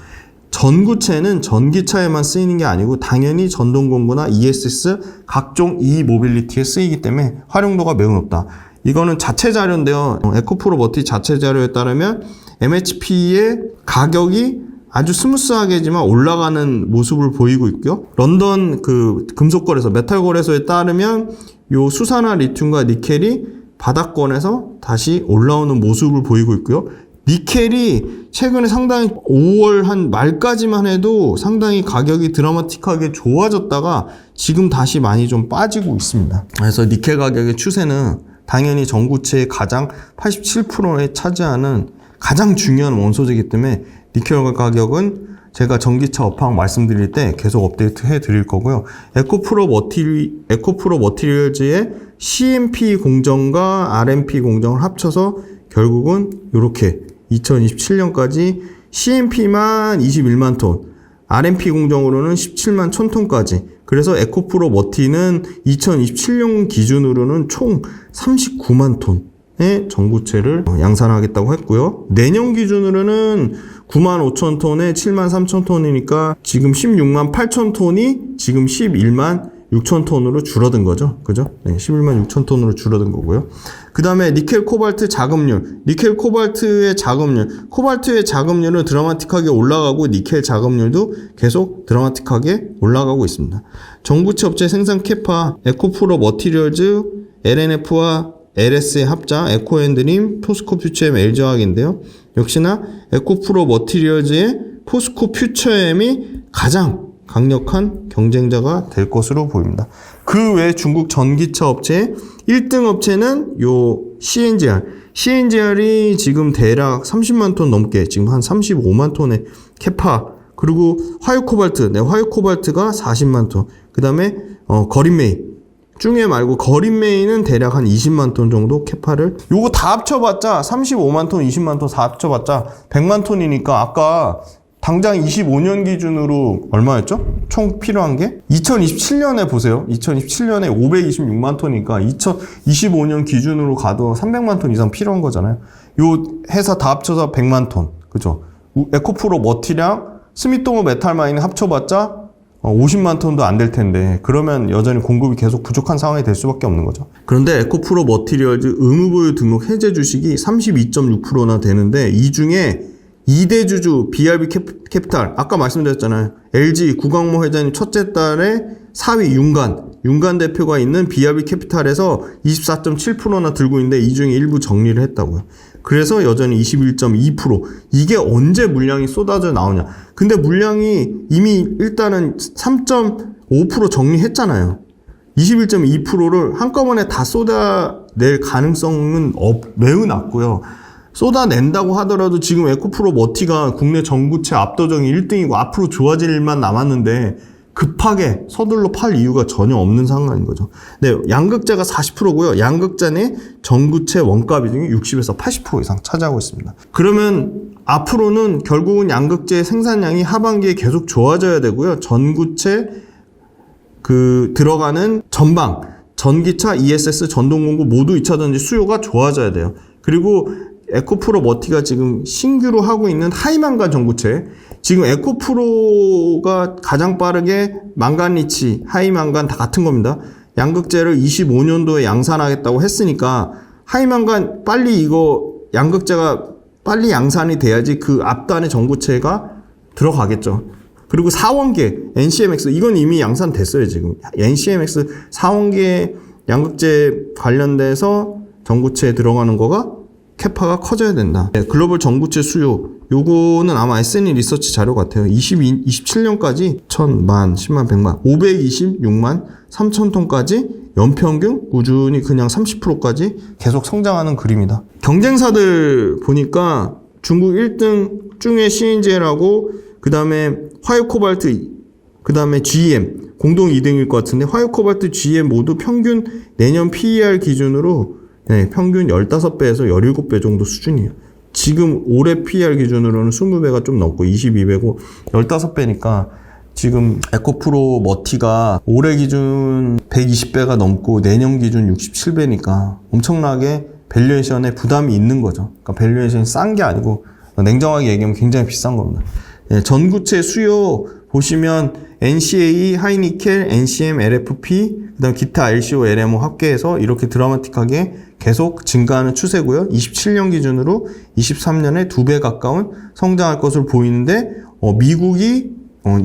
전구체는 전기차에만 쓰이는 게 아니고 당연히 전동공구나 ESS 각종 E-모빌리티에 쓰이기 때문에 활용도가 매우 높다. 이거는 자체 자료인데요. 에코프로 머티 자체 자료에 따르면 MHP의 가격이 아주 스무스하게지만 올라가는 모습을 보이고 있고요. 런던 그 금속거래소, 메탈거래소에 따르면 요 수산화 리튬과 니켈이 바닥권에서 다시 올라오는 모습을 보이고 있고요. 니켈이 최근에 상당히 5월 한 말까지만 해도 상당히 가격이 드라마틱하게 좋아졌다가 지금 다시 많이 좀 빠지고 있습니다. 그래서 니켈 가격의 추세는 당연히 전구체의 가장 87%에 차지하는 가장 중요한 원소재이기 때문에 니켈 가격은 제가 전기차 업황 말씀드릴 때 계속 업데이트 해 드릴 거고요. 에코프로 머티리얼즈의 CMP 공정과 RMP 공정을 합쳐서 결국은 이렇게 2027년까지 CMP만 21만 톤, RMP 공정으로는 17만 1000톤까지. 그래서 에코프로 머티는 2027년 기준으로는 총 39만 톤의 전구체를 양산하겠다고 했고요. 내년 기준으로는 9만 5천 톤에 7만 3천 톤이니까 지금 16만 8천 톤이 지금 11만 6천 톤으로 줄어든 거죠. 그죠? 네, 11만 6천 톤으로 줄어든 거고요. 그 다음에 니켈 코발트 자급률. 니켈 코발트의 자급률. 코발트의 자급률은 드라마틱하게 올라가고 니켈 자급률도 계속 드라마틱하게 올라가고 있습니다. 전구체 업체 생산 캐파, 에코프로 머티리얼즈, LNF와 LS의 합자, 에코앤드림, 포스코 퓨처엠, LG화학인데요. 역시나 에코프로 머티리얼즈의 포스코 퓨처엠이 가장 강력한 경쟁자가 될 것으로 보입니다. 그 외 중국 전기차 업체 1등 업체는 요 CNGR. CNGR이 지금 대략 30만 톤 넘게 지금 한 35만 톤의 캐파. 그리고 화유 코발트. 네, 화유 코발트가 40만 톤. 그다음에 거린메이. 중에 말고 거린메이는 대략 한 20만 톤 정도 캐파를 요거 다 합쳐봤자 35만 톤, 20만 톤 다 합쳐봤자 100만 톤이니까 아까 당장 25년 기준으로 얼마였죠? 총 필요한 게? 2027년에 보세요. 2027년에 526만 톤이니까 2025년 기준으로 가도 300만 톤 이상 필요한 거잖아요. 요 회사 다 합쳐서 100만 톤. 그죠? 에코프로 머티랑 스미토모 메탈마이닝 합쳐봤자 50만 톤도 안 될 텐데 그러면 여전히 공급이 계속 부족한 상황이 될 수밖에 없는 거죠. 그런데 에코프로 머티리얼즈 의무보유 등록 해제 주식이 32.6%나 되는데 이 중에 2대 주주 BRB 캐피탈 아까 말씀드렸잖아요. LG 구광모 회장님 첫째 딸의 4위 윤간 대표가 있는 BRB 캐피탈에서 24.7%나 들고 있는데 이 중에 일부 정리를 했다고요. 그래서 여전히 21.2% 이게 언제 물량이 쏟아져 나오냐. 근데 물량이 이미 일단은 3.5% 정리했잖아요. 21.2%를 한꺼번에 다 쏟아낼 가능성은 매우 낮고요. 쏟아낸다고 하더라도 지금 에코프로 머티가 국내 전구체 압도적인 1등이고 앞으로 좋아질 일만 남았는데 급하게 서둘러 팔 이유가 전혀 없는 상황인 거죠. 네, 양극재가 40%고요. 양극재 내 전구체 원가 비중이 60에서 80% 이상 차지하고 있습니다. 그러면 앞으로는 결국은 양극재 생산량이 하반기에 계속 좋아져야 되고요. 전구체 들어가는 전방 전기차, ESS, 전동공구 모두 2차 전지 수요가 좋아져야 돼요. 그리고 에코프로 머티가 지금 신규로 하고 있는 하이망간 전구체, 지금 에코프로가 가장 빠르게 망간리치, 하이망간 다 같은 겁니다. 양극재를 25년도에 양산하겠다고 했으니까 하이망간 빨리 이거 양극재가 빨리 양산이 돼야지 그 앞단의 전고체가 들어가겠죠. 그리고 4원계 NCMX 이건 이미 양산됐어요. 지금 NCMX 4원계 양극재 관련돼서 전고체에 들어가는 거가 캐파가 커져야 된다. 네, 글로벌 전고체 수요 요거는 아마 S&E 리서치 자료 같아요. 27년까지 1000만, 10만, 100만, 526만 3천 톤까지 연평균 꾸준히 그냥 30%까지 계속 성장하는 그림이다. 경쟁사들 보니까 중국 1등 중에 CNGL하고 그 다음에 화요코발트, 그 다음에 GM 공동 2등일 것 같은데 화요코발트, GM 모두 평균 내년 PER 기준으로 평균 15배에서 17배 정도 수준이에요. 지금 올해 PER 기준으로는 20배가 좀 넘고 22배고 15배니까 지금 에코프로 머티가 올해 기준 120배가 넘고 내년 기준 67배니까 엄청나게 밸류에이션에 부담이 있는 거죠. 그러니까 밸류에이션이 싼 게 아니고 냉정하게 얘기하면 굉장히 비싼 겁니다. 전구체 수요 보시면 NCA, 하이니켈, NCM, LFP, 그다음 기타 LCO, LMO 합계해서 이렇게 드라마틱하게 계속 증가하는 추세고요. 27년 기준으로 23년에 2배 가까운 성장할 것으로 보이는데 미국이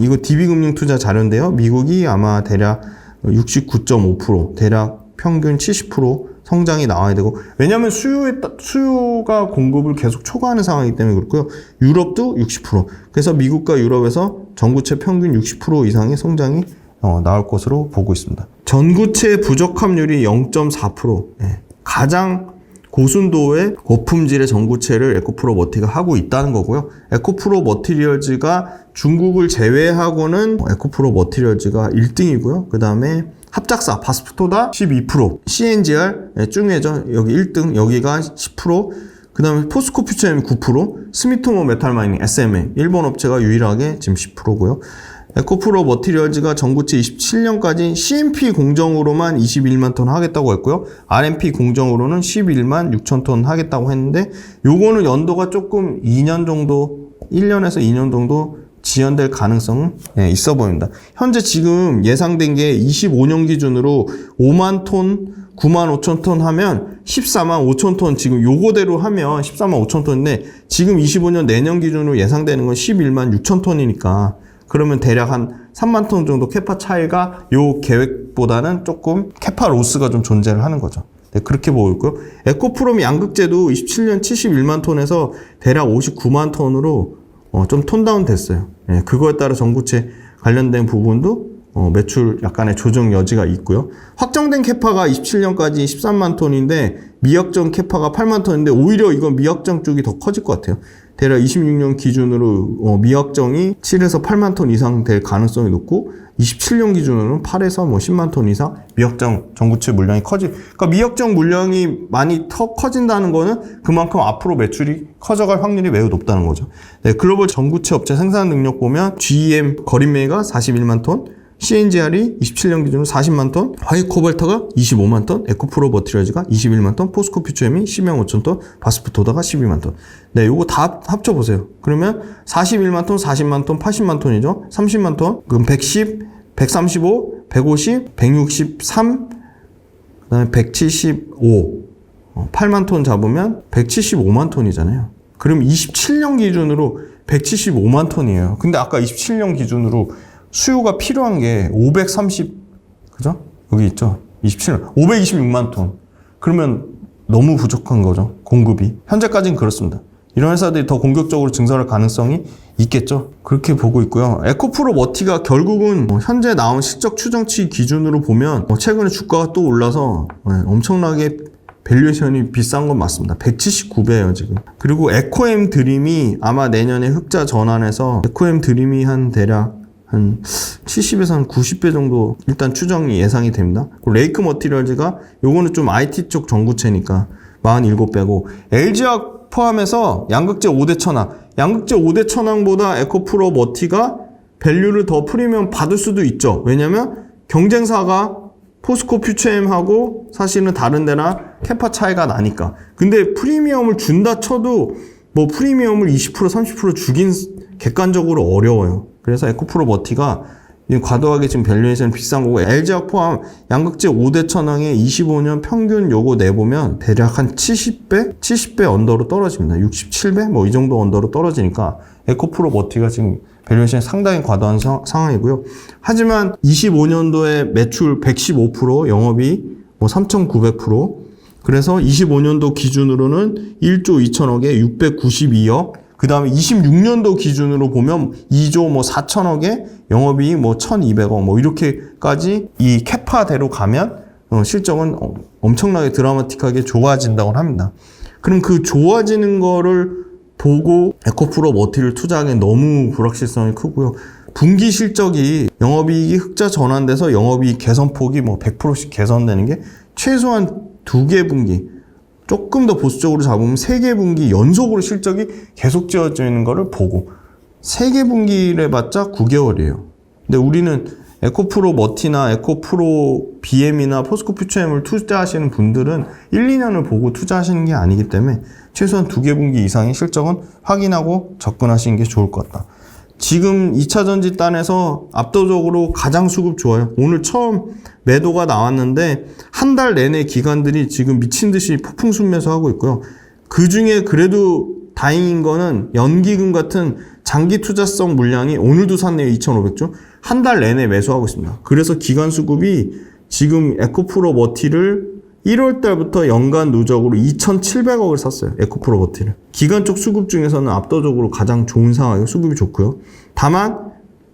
이거 DB금융투자 자료인데요. 미국이 아마 대략 69.5% 대략 평균 70% 성장이 나와야 되고 왜냐하면 수요가 공급을 계속 초과하는 상황이기 때문에 그렇고요. 유럽도 60% 그래서 미국과 유럽에서 전구체 평균 60% 이상의 성장이 나올 것으로 보고 있습니다. 전구체 부적합률이 0.4%. 가장 고순도의 고품질의 전구체를 에코프로 머티가 하고 있다는 거고요. 에코프로 머티리얼즈가 중국을 제외하고는 에코프로 머티리얼즈가 1등이고요. 그 다음에 합작사 바스프토다 12%, CNGR 중에죠. 여기 1등, 여기가 10%, 그 다음에 포스코 퓨처엠 9%, 스미토모 메탈마이닝 SMA 일본 업체가 유일하게 지금 10%고요. 에코프로 머티리얼즈가 전구체 27년까지 CMP 공정으로만 21만 톤 하겠다고 했고요. RMP 공정으로는 11만 6천 톤 하겠다고 했는데 요거는 연도가 조금 2년 정도, 1년에서 2년 정도 지연될 가능성은 있어 보입니다. 현재 지금 예상된 게 25년 기준으로 5만 톤, 9만 5천 톤 하면 14만 5천 톤 지금 요거대로 하면 14만 5천 톤인데 지금 25년 내년 기준으로 예상되는 건 11만 6천 톤이니까 그러면 대략 한 3만 톤 정도 캐파 차이가 요 계획보다는 조금 캐파 로스가 좀 존재를 하는 거죠. 네, 그렇게 보고 있고요. 에코프롬 양극재도 27년 71만 톤에서 대략 59만 톤으로 좀 톤다운 됐어요. 네, 그거에 따라 전구체 관련된 부분도 매출 약간의 조정 여지가 있고요. 확정된 캐파가 27년까지 13만 톤인데 미확정 캐파가 8만 톤인데 오히려 이건 미확정 쪽이 더 커질 것 같아요. 대략 26년 기준으로 미확정이 7에서 8만 톤 이상 될 가능성이 높고 27년 기준으로는 8에서 10만 톤 이상 미확정 전구체 물량이 그러니까 미확정 물량이 많이 더 커진다는 거는 그만큼 앞으로 매출이 커져갈 확률이 매우 높다는 거죠. 네, 글로벌 전구체 업체 생산 능력 보면 GM 거린매가 41만 톤, CNGR이 27년 기준으로 40만 톤, 화이코발트가 25만 톤, 에코프로 머티리얼즈가 21만 톤, 포스코 퓨처엠이 10만 5천 톤, 바스프토다가 12만 톤. 네, 요거 다 합쳐보세요. 그러면 41만 톤, 40만 톤, 80만 톤이죠. 30만 톤, 그럼 110, 135, 150, 163, 그 다음에 175, 8만 톤 잡으면 175만 톤이잖아요. 그럼 27년 기준으로 175만 톤이에요. 근데 아까 27년 기준으로 수요가 필요한 게 530, 그죠? 여기 있죠? 27년. 526만 톤. 그러면 너무 부족한 거죠. 공급이. 현재까지는 그렇습니다. 이런 회사들이 더 공격적으로 증설할 가능성이 있겠죠. 그렇게 보고 있고요. 에코프로 머티가 결국은 현재 나온 실적 추정치 기준으로 보면 최근에 주가가 또 올라서 엄청나게 밸류에이션이 비싼 건 맞습니다. 179배예요 지금. 그리고 에코엠 드림이 아마 내년에 흑자 전환해서 에코엠 드림이 한 대략 한 70에서 한 90배 정도 일단 추정이 예상이 됩니다. 그리고 레이크 머티리얼즈가 요거는 좀 IT 쪽 전구체니까 47배고 LG화학 포함해서 양극재 5대 천왕 양극재 5대 천왕보다 에코프로 머티가 밸류를 더 프리미엄 받을 수도 있죠. 왜냐면 경쟁사가 포스코 퓨처엠하고 사실은 다른 데나 캐파 차이가 나니까. 근데 프리미엄을 준다 쳐도 뭐 프리미엄을 20% 30% 주긴 객관적으로 어려워요. 그래서 에코프로 머티가 과도하게 지금 밸류에이션 비싼 거고, LG화학 포함 양극재 5대 천왕의 25년 평균 요거 내보면 대략 한 70배 언더로 떨어집니다. 67배? 뭐 이 정도 언더로 떨어지니까 에코프로 머티가 지금 밸류에이션이 상당히 과도한 상황이고요. 하지만 25년도에 매출 115%, 영업이 뭐 3,900%, 그래서 25년도 기준으로는 1조 2천억에 692억, 그 다음에 26년도 기준으로 보면 2조 뭐 4천억에 영업이익 뭐 1,200억 뭐 이렇게까지 이 캐파대로 가면 실적은 엄청나게 드라마틱하게 좋아진다고 합니다. 그럼 그 좋아지는 거를 보고 에코프로 머티를 투자하기엔 너무 불확실성이 크고요. 분기 실적이 영업이익이 흑자 전환돼서 영업이익 개선폭이 뭐 100%씩 개선되는 게 최소한 2개 분기, 조금 더 보수적으로 잡으면 3개 분기 연속으로 실적이 계속 지어지는 거를 보고 3개 분기를 해봤자 9개월이에요. 근데 우리는 에코프로 머티나 에코프로 BM이나 포스코 퓨처엠을 투자하시는 분들은 1, 2년을 보고 투자하시는 게 아니기 때문에 최소한 2개 분기 이상의 실적은 확인하고 접근하시는 게 좋을 것 같다. 지금 2차 전지단에서 압도적으로 가장 수급 좋아요. 오늘 처음 매도가 나왔는데 한 달 내내 기관들이 지금 미친 듯이 폭풍 순매수하고 있고요. 그 중에 그래도 다행인 거는 연기금 같은 장기 투자성 물량이 오늘도 샀네요. 2,500조. 한 달 내내 매수하고 있습니다. 그래서 기관 수급이 지금 에코프로 머티를 1월 달부터 연간 누적으로 2,700억을 샀어요. 에코프로 머티를. 기관 쪽 수급 중에서는 압도적으로 가장 좋은 상황이고 수급이 좋고요. 다만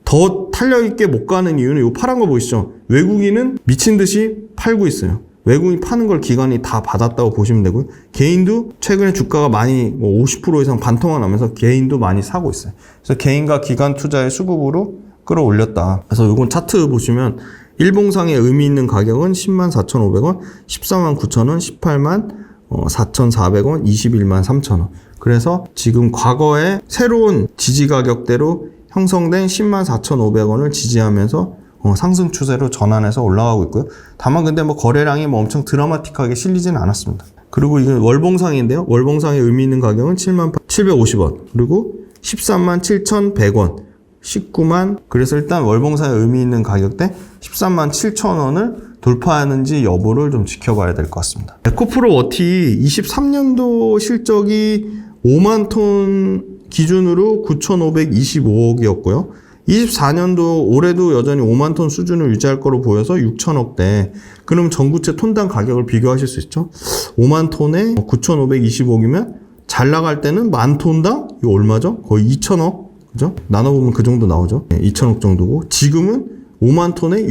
더 탄력 있게 못 가는 이유는 이 파란 거 보이시죠? 외국인은 미친 듯이 팔고 있어요. 외국인 파는 걸 기관이 다 받았다고 보시면 되고요. 개인도 최근에 주가가 많이 50% 이상 반토막 나면서 개인도 많이 사고 있어요. 그래서 개인과 기관 투자의 수급으로 끌어올렸다. 그래서 이건 차트 보시면 일봉상의 의미 있는 가격은 104,500원, 149,000원, 184,400원, 213,000원. 그래서 지금 과거에 새로운 지지 가격대로 형성된 104,500원을 지지하면서 상승 추세로 전환해서 올라가고 있고요. 다만 근데 뭐 거래량이 뭐 엄청 드라마틱하게 실리지는 않았습니다. 그리고 이건 월봉상인데요. 월봉상의 의미 있는 가격은 7750원, 그리고 137,100원, 19만, 그래서 일단 월봉상의 의미 있는 가격대 137,000원을 돌파하는지 여부를 좀 지켜봐야 될 것 같습니다. 에코프로 워티 23년도 실적이 5만 톤 기준으로 9,525억이었고요. 24년도 올해도 여전히 5만 톤 수준을 유지할 거로 보여서 6천억대. 그럼 전구체 톤당 가격을 비교하실 수 있죠. 5만 톤에 9,525억이면 잘 나갈 때는 만 톤당 이거 얼마죠? 거의 2천억. 그죠? 나눠보면 그 정도 나오죠. 2천억 정도고. 지금은 5만 톤에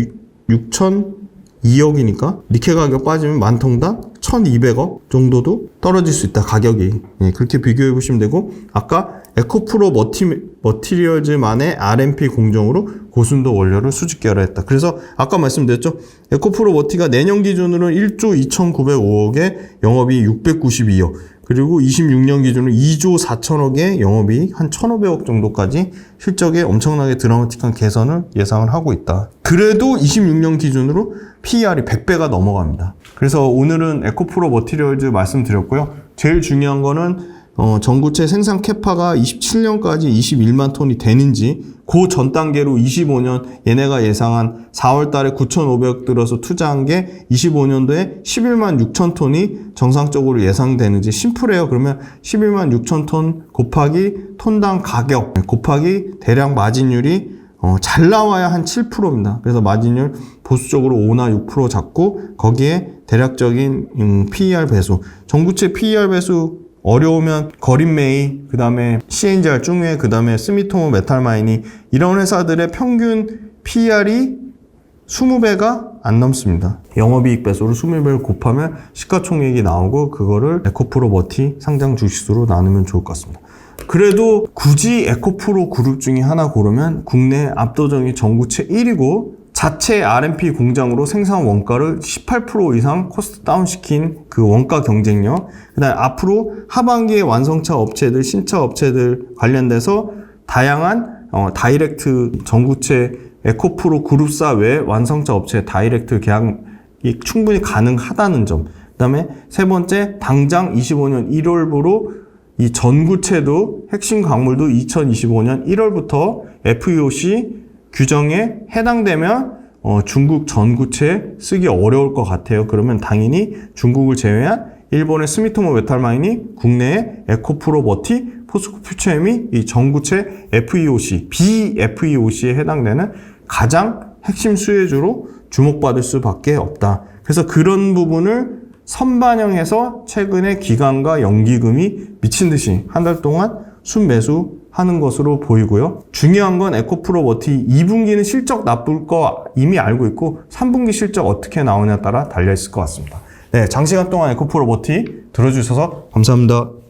6,002억이니까 니켈 가격 빠지면 만 톤당 1,200억 정도도 떨어질 수 있다. 가격이. 그렇게 비교해 보시면 되고, 아까 에코프로 머티리얼즈만의 RMP 공정으로 고순도 원료를 수직 결합했다. 그래서 아까 말씀드렸죠. 에코프로 머티가 내년 기준으로는 1조 2,905억에 영업이 692억. 그리고 26년 기준으로 2조 4천억의 영업이익 한 1,500억 정도까지 실적에 엄청나게 드라마틱한 개선을 예상을 하고 있다. 그래도 26년 기준으로 PER이 100배가 넘어갑니다. 그래서 오늘은 에코프로 머티리얼즈 말씀드렸고요. 제일 중요한 거는 전구체 생산 캐파가 27년까지 21만 톤이 되는지, 그 전 단계로 25년 얘네가 예상한 4월 달에 9,500억 들어서 투자한 게 25년도에 11만 6천 톤이 정상적으로 예상되는지. 심플해요. 그러면 11만 6천 톤 곱하기 톤당 가격 곱하기 대략 마진율이 잘 나와야 한 7%입니다. 그래서 마진율 보수적으로 5나 6% 잡고 거기에 대략적인 PER 배수, 전구체 PER 배수 어려우면 거린메이, 그 다음에 CNGR 중에, 그 다음에 스미토모 메탈마인이, 이런 회사들의 평균 PER이 20배가 안 넘습니다. 영업이익 배수로 20배를 곱하면 시가총액이 나오고, 그거를 에코프로 머티 상장 주식수로 나누면 좋을 것 같습니다. 그래도 굳이 에코프로 그룹 중에 하나 고르면 국내 압도적인 전구체 1위고 자체 R&P 공장으로 생산 원가를 18% 이상 코스트 다운시킨 그 원가 경쟁력, 그 다음에 앞으로 하반기에 완성차 업체들, 신차 업체들 관련돼서 다양한 다이렉트 전구체 에코프로 그룹사 외 완성차 업체 다이렉트 계약이 충분히 가능하다는 점. 그 다음에 세 번째, 당장 25년 1월부로 이 전구체도 핵심 광물도 2025년 1월부터 FEOC 규정에 해당되면 중국 전구체 쓰기 어려울 것 같아요. 그러면 당연히 중국을 제외한 일본의 스미토모 메탈마인이 국내에 에코프로버티, 포스코퓨처엠이 이 전구체 FEOC, BFEOC에 해당되는 가장 핵심 수혜주로 주목받을 수밖에 없다. 그래서 그런 부분을 선반영해서 최근에 기관과 연기금이 미친 듯이 한 달 동안 순매수하는 것으로 보이고요. 중요한 건 에코프로버티 2분기는 실적 나쁠 거 이미 알고 있고 3분기 실적 어떻게 나오냐에 따라 달려있을 것 같습니다. 네, 장시간 동안 에코프로버티 들어주셔서 감사합니다.